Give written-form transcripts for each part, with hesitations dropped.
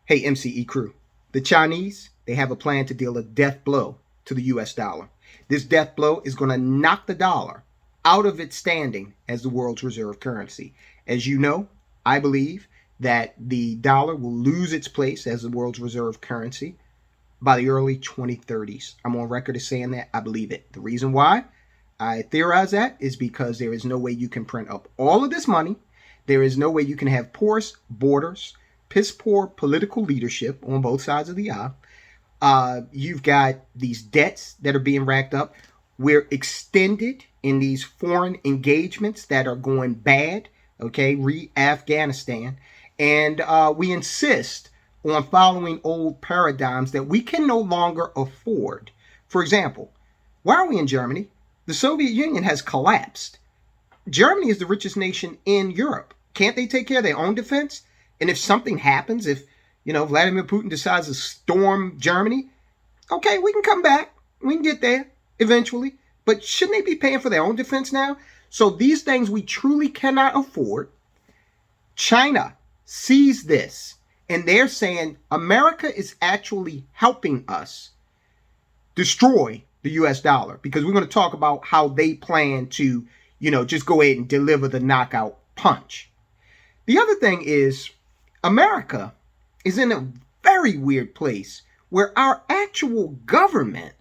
Hey, MCE crew. The Chinese, they have a plan to deal a death blow to the US dollar. This death blow is going to knock the dollar out of its standing as the world's reserve currency. As you know, I believe that the dollar will lose its place as the world's reserve currency by the early 2030s. I'm on record as saying that. I believe it. The reason why I theorize that is because there is no way you can print up all of this money. There is no way you can have porous borders, piss poor political leadership on both sides of the aisle. You've got these debts that are being racked up. We're extended in these foreign engagements that are going bad, okay, re-Afghanistan. And we insist on following old paradigms that we can no longer afford. For example, why are we in Germany? The Soviet Union has collapsed. Germany is the richest nation in Europe. Can't they take care of their own defense? And if something happens, if Vladimir Putin decides to storm Germany, okay, we can come back. We can get there eventually. But shouldn't they be paying for their own defense now? So these things we truly cannot afford. China sees this, and they're saying America is actually helping us destroy the US dollar, because we're going to talk about how they plan to, just go ahead and deliver the knockout punch. The other thing is, America is in a very weird place where our actual government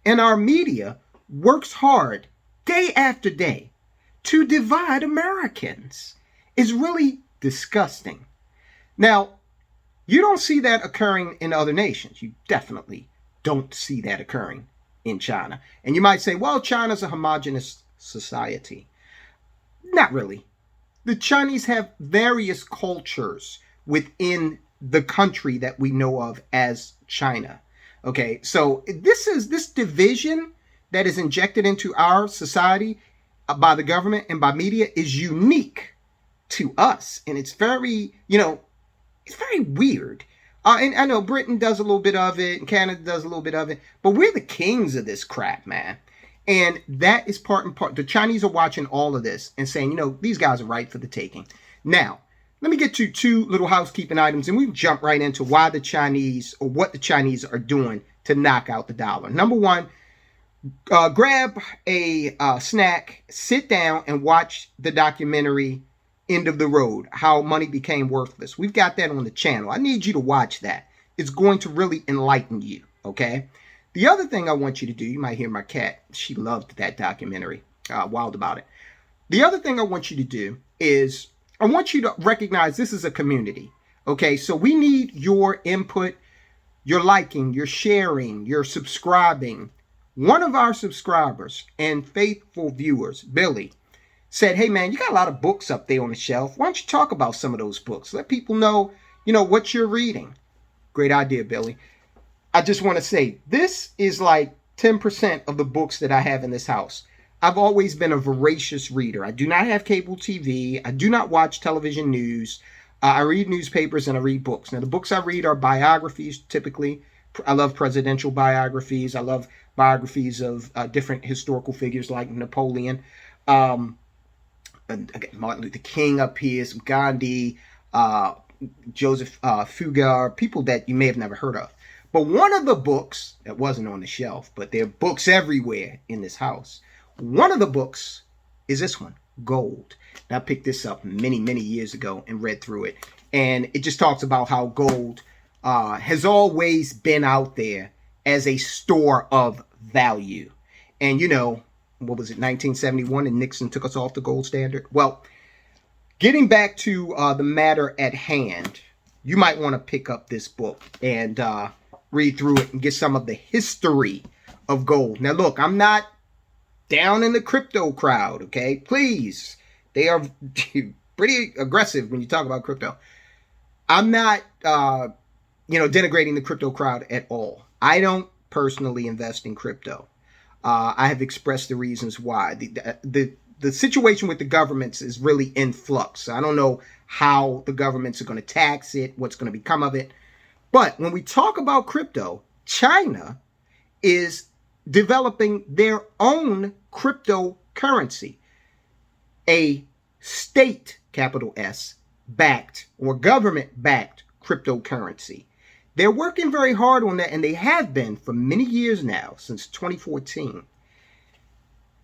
and our media works hard day after day to divide Americans. It's really disgusting. Now, you don't see that occurring in other nations. You definitely don't see that occurring in China. And you might say, well, China's a homogenous society. Not really. The Chinese have various cultures within the country that we know of as China. Okay, so this division that is injected into our society by the government and by media is unique to us. And it's very, it's very weird. And I know Britain does a little bit of it, and Canada does a little bit of it, but we're the kings of this crap, man. And that is part and part. The Chinese are watching all of this and saying, these guys are right for the taking. Now, let me get to two little housekeeping items, and we can jump right into why the Chinese, or what the Chinese are doing to knock out the dollar. Number one, grab a snack, sit down, and watch the documentary End of the Road, How Money Became Worthless. We've got that on the channel. I need you to watch that. It's going to really enlighten you, okay? The other thing I want you to do, you might hear my cat. She loved that documentary, wild about it. The other thing I want you to do is I want you to recognize this is a community, okay? So we need your input, your liking, your sharing, your subscribing. One of our subscribers and faithful viewers, Billy, said, hey, man, you got a lot of books up there on the shelf. Why don't you talk about some of those books? Let people know, what you're reading. Great idea, Billy. I just want to say, this is like 10% of the books that I have in this house. I've always been a voracious reader. I do not have cable TV. I do not watch television news. I read newspapers and I read books. Now, the books I read are biographies, typically. I love presidential biographies. I love biographies of different historical figures like Napoleon. And again, Martin Luther King up here, some Gandhi, Joseph Fugger, people that you may have never heard of. But one of the books that wasn't on the shelf, but there are books everywhere in this house. One of the books is this one, Gold. And I picked this up many, many years ago and read through it. And it just talks about how gold has always been out there as a store of value. And, what was it, 1971, and Nixon took us off the gold standard? Well, getting back to the matter at hand, you might want to pick up this book and read through it and get some of the history of gold. Now, look, I'm not down in the crypto crowd, okay? Please. They are pretty aggressive when you talk about crypto. I'm not, denigrating the crypto crowd at all. I don't personally invest in crypto. I have expressed the reasons why. The situation with the governments is really in flux. I don't know how the governments are going to tax it, what's going to become of it. But when we talk about crypto, China is developing their own cryptocurrency. A state, capital S, backed or government-backed cryptocurrency. They're working very hard on that, and they have been for many years now, since 2014.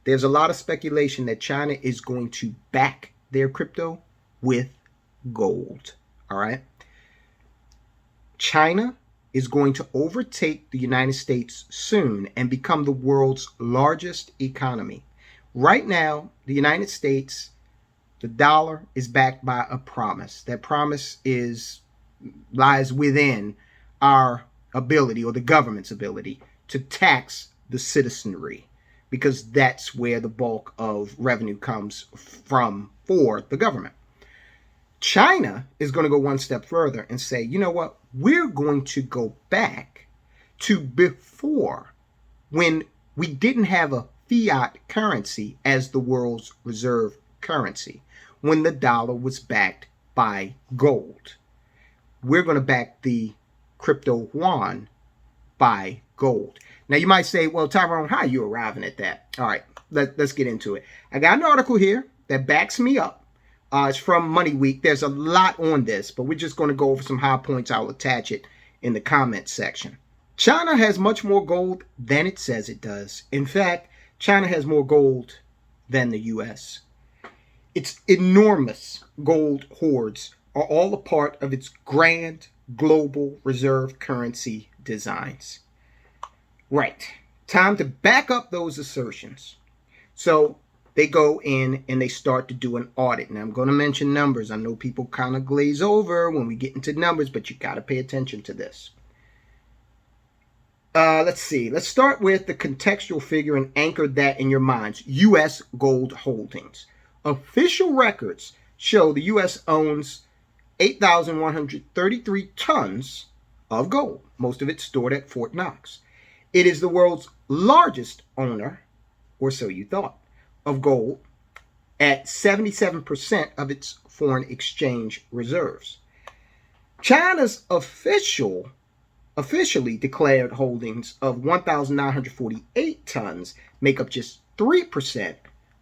There's a lot of speculation that China is going to back their crypto with gold. All right. China is going to overtake the United States soon and become the world's largest economy. Right now, the United States, the dollar is backed by a promise. That promise lies within our ability, or the government's ability, to tax the citizenry, because that's where the bulk of revenue comes from for the government. China is going to go one step further and say, you know what, we're going to go back to before, when we didn't have a fiat currency as the world's reserve currency, when the dollar was backed by gold. We're going to back the crypto Yuan by gold. Now you might say, well, Tyrone, how are you arriving at that? All right, let's get into it. I got an article here that backs me up. It's from Money Week. There's a lot on this, but we're just going to go over some high points. I'll attach it in the comments section. China has much more gold than it says it does. In fact, China has more gold than the U.S. Its enormous gold hoards are all a part of its grand global reserve currency designs. Right. Time to back up those assertions. So they go in and they start to do an audit. Now I'm going to mention numbers. I know people kind of glaze over when we get into numbers, but you got to pay attention to this. Let's see. Let's start with the contextual figure and anchor that in your minds. U.S. gold holdings. Official records show the U.S. owns 8,133 tons of gold, most of it stored at Fort Knox. It is the world's largest owner, or so you thought, of gold at 77% of its foreign exchange reserves. China's officially declared holdings of 1,948 tons make up just 3%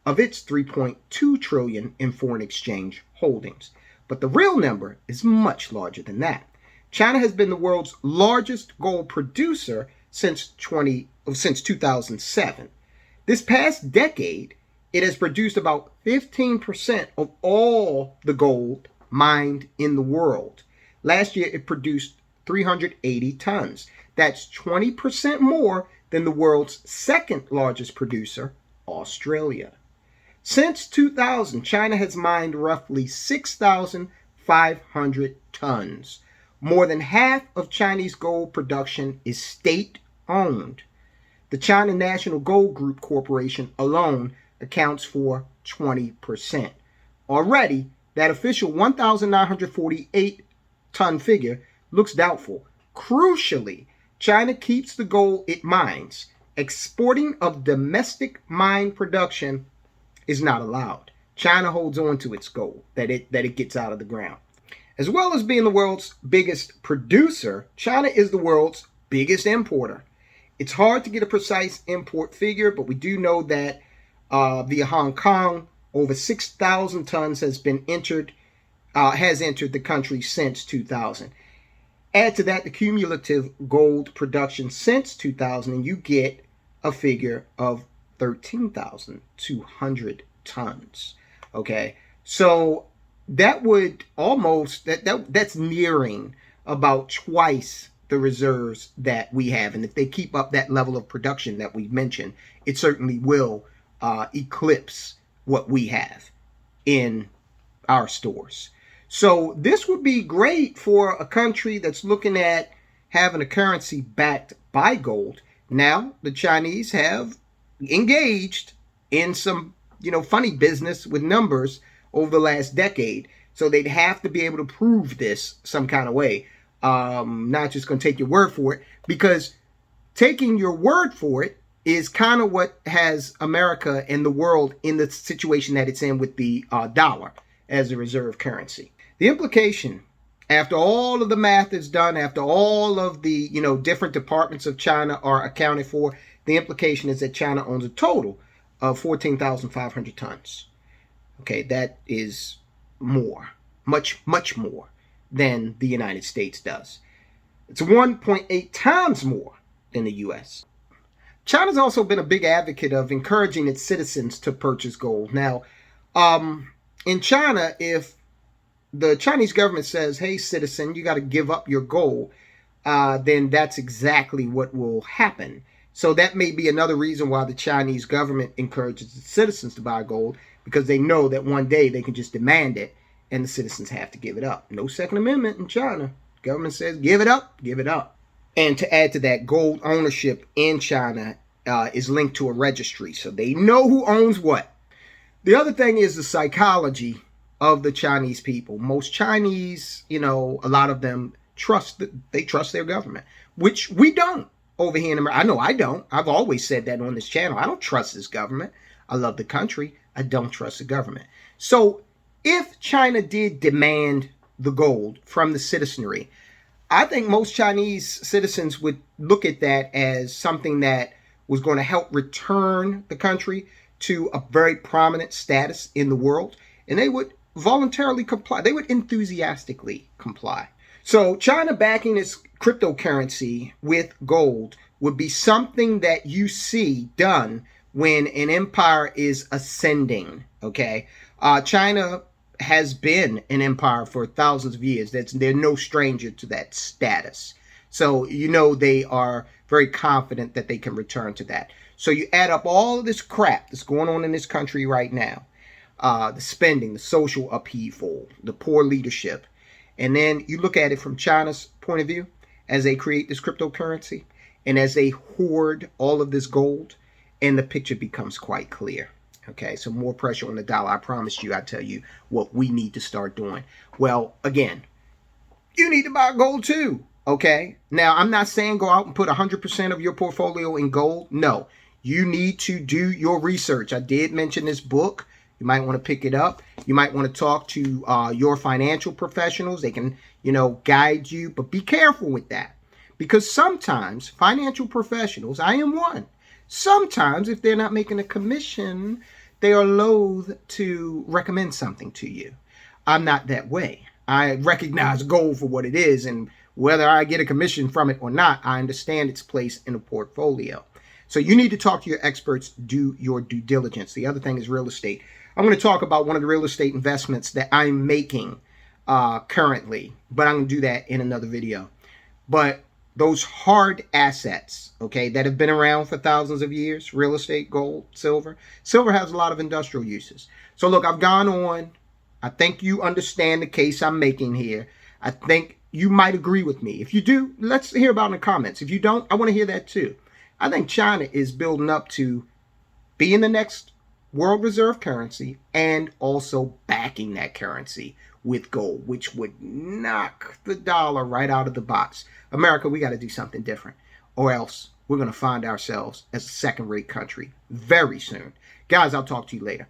of its 3.2 trillion in foreign exchange holdings. But the real number is much larger than that. China has been the world's largest gold producer since 2007. This past decade, it has produced about 15% of all the gold mined in the world. Last year, it produced 380 tons. That's 20% more than the world's second largest producer, Australia. Since 2000, China has mined roughly 6,500 tons. More than half of Chinese gold production is state-owned. The China National Gold Group Corporation alone accounts for 20%. Already, that official 1,948 ton figure looks doubtful. Crucially, China keeps the gold it mines. Exporting of domestic mine production is not allowed. China holds on to its gold that it gets out of the ground. As well as being the world's biggest producer, China is the world's biggest importer. It's hard to get a precise import figure, but we do know that via Hong Kong, over 6,000 tons has entered the country since 2000. Add to that the cumulative gold production since 2000, and you get a figure of 13,200 tons. Okay, so that would almost that's nearing about twice the reserves that we have, and if they keep up that level of production that we mentioned, it certainly will eclipse what we have in our stores. So this would be great for a country that's looking at having a currency backed by gold. Now the Chinese have engaged in some funny business with numbers over the last decade, so they'd have to be able to prove this some kind of way. Not just going to take your word for it, because taking your word for it is kind of what has America and the world in the situation that it's in with the dollar as a reserve currency. The implication, after all of the math is done, after all of the different departments of China are accounted for, the implication is that China owns a total of 14,500 tons. Okay, that is more, much more than the United States does. It's 1.8 times more than the U.S. China's also been a big advocate of encouraging its citizens to purchase gold. Now, in China, if the Chinese government says, hey, citizen, you got to give up your gold, then that's exactly what will happen. So that may be another reason why the Chinese government encourages its citizens to buy gold, because they know that one day they can just demand it and the citizens have to give it up. No Second Amendment in China. The government says, give it up, give it up. And to add to that, gold ownership in China is linked to a registry, so they know who owns what. The other thing is the psychology of the Chinese people. Most Chinese, a lot of them trust their government, which we don't over here in America. I know I don't. I've always said that on this channel. I don't trust this government. I love the country. I don't trust the government. So if China did demand the gold from the citizenry, I think most Chinese citizens would look at that as something that was going to help return the country to a very prominent status in the world, and they would voluntarily comply. They would enthusiastically comply. So China backing its cryptocurrency with gold would be something that you see done when an empire is ascending, okay? China has been an empire for thousands of years. They're no stranger to that status. So, they are very confident that they can return to that. So you add up all of this crap that's going on in this country right now, the spending, the social upheaval, the poor leadership, and then you look at it from China's point of view as they create this cryptocurrency and as they hoard all of this gold, and the picture becomes quite clear. Okay, so more pressure on the dollar. I promise you, I tell you what we need to start doing. Well, again, you need to buy gold too. Okay, now I'm not saying go out and put 100% of your portfolio in gold. No, you need to do your research. I did mention this book. You might want to pick it up. You might want to talk to your financial professionals. They can, guide you, but be careful with that, because sometimes financial professionals, I am one, sometimes if they're not making a commission, they are loath to recommend something to you. I'm not that way. I recognize gold for what it is, and whether I get a commission from it or not, I understand its place in a portfolio. So you need to talk to your experts, do your due diligence. The other thing is real estate. I'm going to talk about one of the real estate investments that I'm making currently, but I'm going to do that in another video. But those hard assets, okay, that have been around for thousands of years, real estate, gold, silver. Silver has a lot of industrial uses. So look, I've gone on. I think you understand the case I'm making here. I think you might agree with me. If you do, let's hear about it in the comments. If you don't, I want to hear that too. I think China is building up to being the next world reserve currency and also backing that currency with gold, which would knock the dollar right out of the box. America, we got to do something different, or else we're going to find ourselves as a second-rate country very soon. Guys, I'll talk to you later.